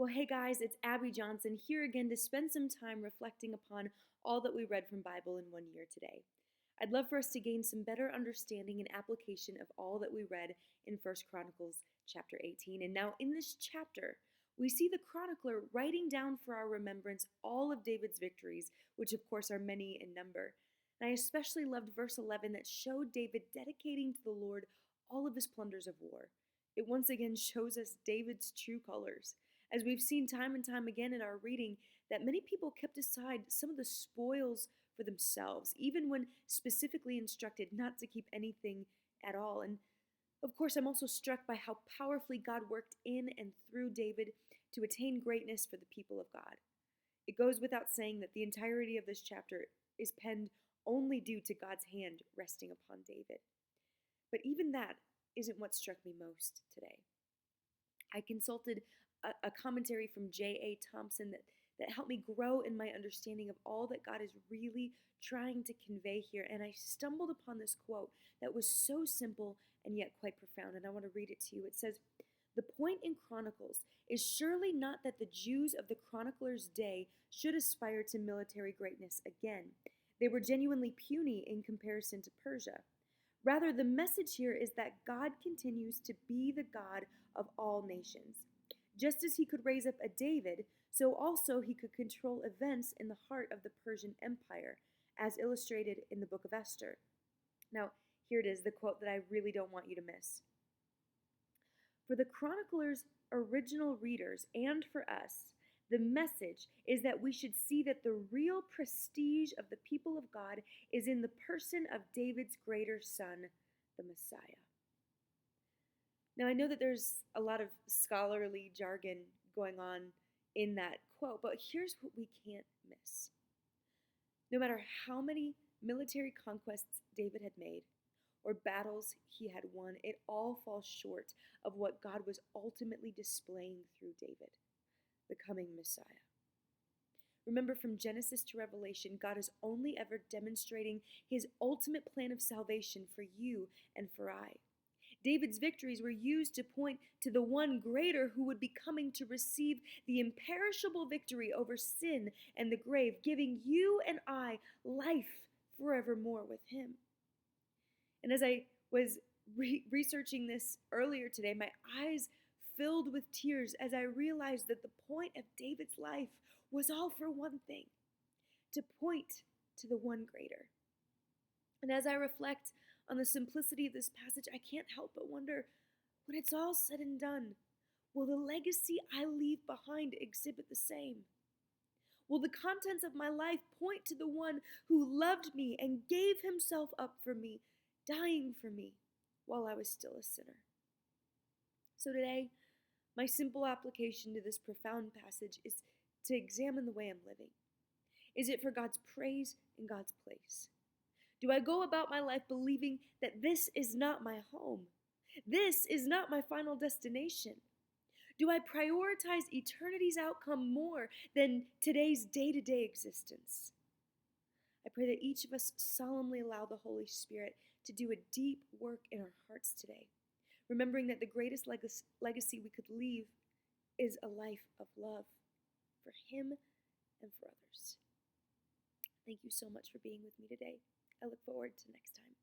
Well, hey guys, it's Abby Johnson here again to spend some time reflecting upon all that we read from Bible in one year today. I'd love for us to gain some better understanding and application of all that we read in First Chronicles chapter 18. And now in this chapter, we see the chronicler writing down for our remembrance all of David's victories, which of course are many in number. And I especially loved verse 11 that showed David dedicating to the Lord all of his plunders of war. It once again shows us David's true colors. As we've seen time and time again in our reading, that many people kept aside some of the spoils for themselves, even when specifically instructed not to keep anything at all. And of course, I'm also struck by how powerfully God worked in and through David to attain greatness for the people of God. It goes without saying that the entirety of this chapter is penned only due to God's hand resting upon David. But even that isn't what struck me most today. I consulted a commentary from J.A. Thompson that helped me grow in my understanding of all that God is really trying to convey here. And I stumbled upon this quote that was so simple and yet quite profound. And I want to read it to you. It says, "The point in Chronicles is surely not that the Jews of the chronicler's day should aspire to military greatness again. They were genuinely puny in comparison to Persia. Rather, the message here is that God continues to be the God of all nations. Just as he could raise up a David, so also he could control events in the heart of the Persian Empire, as illustrated in the book of Esther." Now, here it is, the quote that I really don't want you to miss. "For the chronicler's original readers and for us, the message is that we should see that the real prestige of the people of God is in the person of David's greater son, the Messiah." Now, I know that there's a lot of scholarly jargon going on in that quote, but here's what we can't miss. No matter how many military conquests David had made or battles he had won, it all falls short of what God was ultimately displaying through David, the coming Messiah. Remember, from Genesis to Revelation, God is only ever demonstrating his ultimate plan of salvation for you and for I. David's victories were used to point to the one greater who would be coming to receive the imperishable victory over sin and the grave, giving you and I life forevermore with him. And as I was researching this earlier today, my eyes filled with tears as I realized that the point of David's life was all for one thing: to point to the one greater. And as I reflect on the simplicity of this passage, I can't help but wonder, when it's all said and done, will the legacy I leave behind exhibit the same? Will the contents of my life point to the one who loved me and gave himself up for me, dying for me while I was still a sinner? So today, my simple application to this profound passage is to examine the way I'm living. Is it for God's praise and God's place? Do I go about my life believing that this is not my home? This is not my final destination? Do I prioritize eternity's outcome more than today's day-to-day existence? I pray that each of us solemnly allow the Holy Spirit to do a deep work in our hearts today, remembering that the greatest legacy we could leave is a life of love for him and for others. Thank you so much for being with me today. I look forward to next time.